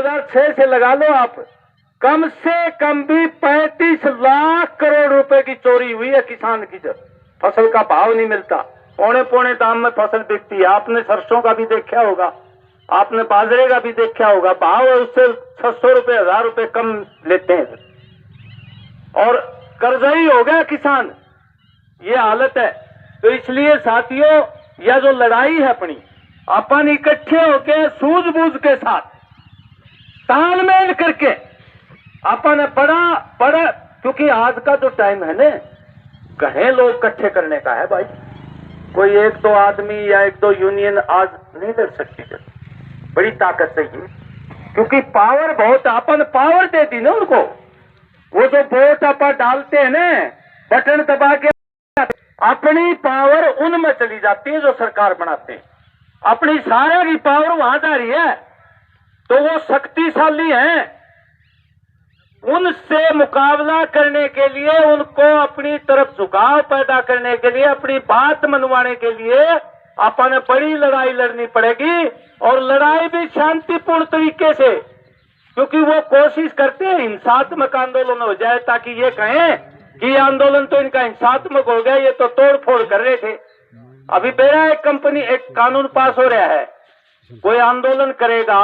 2006 से लगा लो आप, कम से कम भी 35 लाख करोड़ रुपए की चोरी हुई है किसान की। जब फसल का भाव नहीं मिलता, पौने पौने दाम में फसल बिकती है। आपने सरसों का भी देखा होगा, आपने बाजरे का भी देखा होगा, भाव उससे 600 रुपए 1000 रुपए कम लेते हैं और कर्जई हो गया किसान। ये हालत है। तो इसलिए साथियों, यह जो लड़ाई है अपनी, अपन इकट्ठे होकर सूझबूझ के साथ तालमेल करके अपन बड़ा, क्योंकि आज का जो टाइम है ना, कहे लोग इकट्ठे करने का है भाई। कोई एक दो आदमी या एक दो यूनियन आज नहीं लड़ सकती, बड़ी ताकत चाहिए, क्योंकि पावर बहुत, अपन पावर दे दी ना उनको। वो जो वोट अपन डालते हैं ना, बटन दबा के, अपनी पावर उनमें चली जाती है जो सरकार बनाते हैं। अपनी सारे की पावर वहां जा रही है, तो वो शक्तिशाली हैं। उनसे मुकाबला करने के लिए, उनको अपनी तरफ झुकाव पैदा करने के लिए, अपनी बात मनवाने के लिए अपन बड़ी लड़ाई लड़नी पड़ेगी। और लड़ाई भी शांतिपूर्ण तरीके से, क्योंकि वो कोशिश करते हैं हिंसात्मक आंदोलन हो जाए, ताकि ये कहें कि ये आंदोलन तो इनका हिंसात्मक हो गया, ये तो तोड़ फोड़ कर रहे थे। अभी मेरा एक कानून पास हो रहा है, कोई आंदोलन करेगा,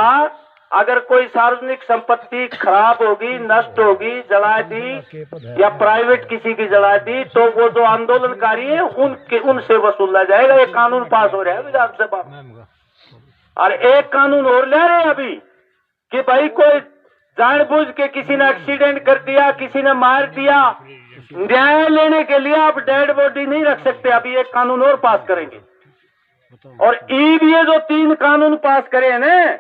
अगर कोई सार्वजनिक संपत्ति खराब होगी, नष्ट होगी, जला दी या प्राइवेट किसी की जला दी, तो वो जो आंदोलनकारी है उनसे वसूला जाएगा। ये कानून पास हो रहा है विधानसभा। और एक कानून और ले रहे हैं अभी कि भाई कोई जानबूझ के किसी ने एक्सीडेंट कर दिया, किसी ने मार दिया, न्याय लेने के लिए आप डेड बॉडी नहीं रख सकते। अभी एक कानून और पास करेंगे। और ये जो 3 कानून पास करे हैं ना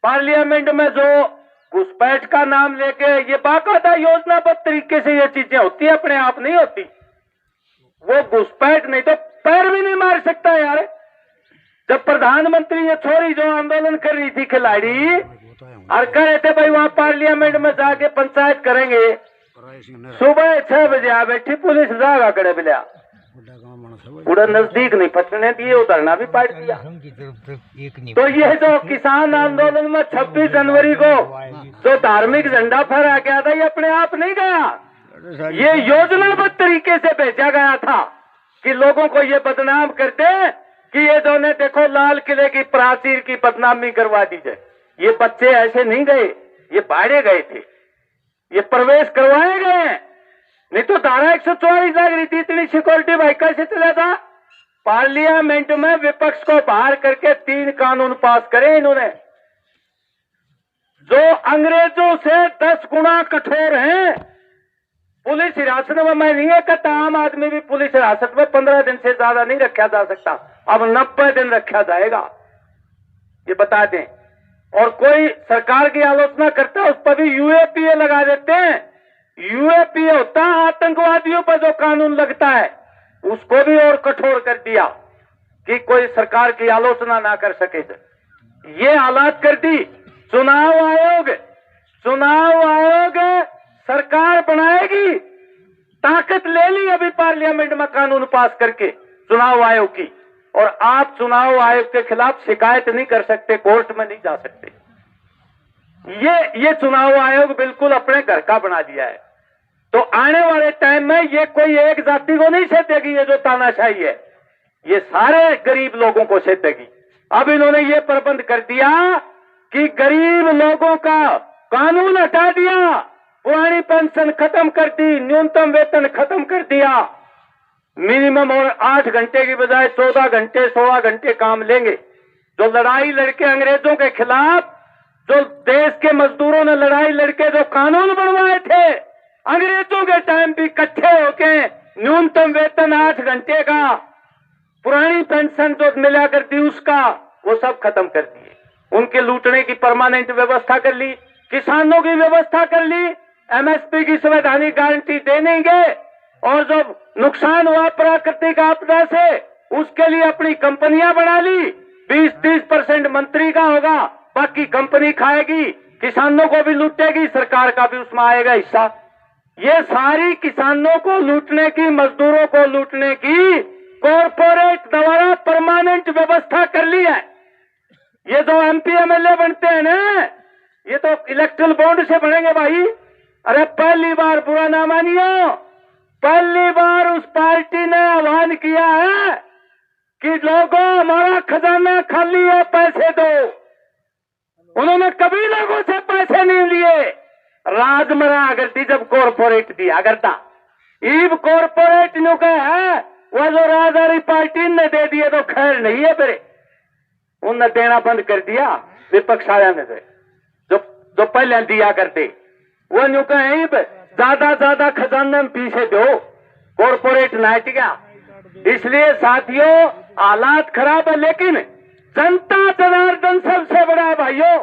पार्लियामेंट में, जो घुसपैठ का नाम लेके, ये बाकायदा योजनाबद्ध तरीके से ये चीजें होती है, अपने आप नहीं होती। वो घुसपैठ नहीं तो पैर भी नहीं मार सकता यार। जब प्रधानमंत्री ये छोरी जो आंदोलन कर रही थी खिलाड़ी, और कह रहे थे भाई वहां पार्लियामेंट में जाके पंचायत करेंगे, सुबह 6 बजे आ बैठी पुलिस, जागा करे बिलिया, पूरा नजदीक नहीं पहुंचने दिए, उधरना भी पाट दिया। तो ये जो किसान आंदोलन में 26 जनवरी को जो धार्मिक झंडा फहराया गया था, ये अपने आप नहीं गया, ये योजनाबद्ध तरीके से भेजा गया था कि लोगों को ये बदनाम करते कि ये जो ने देखो लाल किले की प्राचीर की बदनामी करवा दी जाए। ये बच्चे ऐसे नहीं गए, ये बाहरे गए थे, ये प्रवेश करवाए गए हैं। नहीं तो धारा 144 लग रही थी, इतनी सिक्योरिटी भाई कैसे चला था। पार्लियामेंट में विपक्ष को बाहर करके 3 कानून पास करे इन्होंने, जो अंग्रेजों से 10 गुना कठोर हैं। पुलिस हिरासत में मैं नहीं है कहता, आम आदमी भी पुलिस हिरासत में 15 दिन से ज्यादा नहीं रखा जा सकता, अब 90 दिन रखा जाएगा, ये बता दें। और कोई सरकार की आलोचना करता है, उस पर भी यूएपीए लगा देते हैं। यूएपीए होता है आतंकवादियों पर जो कानून लगता है, उसको भी और कठोर कर दिया कि कोई सरकार की आलोचना ना कर सके। ये हालात कर दी। चुनाव आयोग सरकार बनाएगी, ताकत ले ली अभी पार्लियामेंट में कानून पास करके चुनाव आयोग की, और आप चुनाव आयोग के खिलाफ शिकायत नहीं कर सकते, कोर्ट में नहीं जा सकते। ये चुनाव आयोग बिल्कुल अपने घर का बना दिया है। तो आने वाले टाइम में ये कोई एक जाति को नहीं सेधेगी, ये जो तानाशाही है, ये सारे गरीब लोगों को सेधेगी। अब इन्होंने ये प्रबंध कर दिया कि गरीब लोगों का कानून हटा दिया, पुरानी पेंशन खत्म कर दी, न्यूनतम वेतन खत्म कर दिया, मिनिमम और 8 घंटे की बजाय 14 घंटे 16 घंटे काम लेंगे। जो लड़ाई लड़के अंग्रेजों के खिलाफ, जो देश के मजदूरों ने लड़ाई लड़के जो कानून बनवाए थे अंग्रेजों के टाइम भी इकट्ठे होके, न्यूनतम वेतन 8 घंटे का, पुरानी पेंशन जो मिला करती उसका, वो सब खत्म कर दिए। उनके लूटने की परमानेंट व्यवस्था कर ली, किसानों की व्यवस्था कर ली, एमएसपी की संवैधानिक गारंटी दे नहीं गए, और जब नुकसान हुआ प्राकृतिक आपदा से, उसके लिए अपनी कंपनियां बना ली। 20-30% मंत्री का होगा, बाकी कंपनी खाएगी, किसानों को भी लूटेगी, सरकार का भी उसमें आएगा हिस्सा। ये सारी किसानों को लूटने की, मजदूरों को लूटने की कॉरपोरेट द्वारा परमानेंट व्यवस्था कर ली है। ये जो एमपी एमएलए बनते हैं ना, ये तो इलेक्ट्रल बॉन्ड से बढ़ेंगे भाई। अरे पहली बार, बुरा ना मानियो, पहली बार उस पार्टी ने ऐलान किया है कि लोगों हमारा खजाना खाली है, पैसे दो। उन्होंने कभी लोगों से पैसे नहीं लिए। राजमरा करती जब कॉरपोरेट दिया करता, ईब कॉरपोरेट नु के है वो जो राजदारी पार्टी ने दे दिए तो खैर नहीं है, फिर उनने देना बंद कर दिया विपक्ष वाले में से जो पहले दिया करते। वो न्यू कहे ज्यादा खजाना में पीछे दो, कॉरपोरेट नाट गया। इसलिए साथियों हालात खराब है, लेकिन जनता जनार्दन सबसे बड़ा है भाइयों।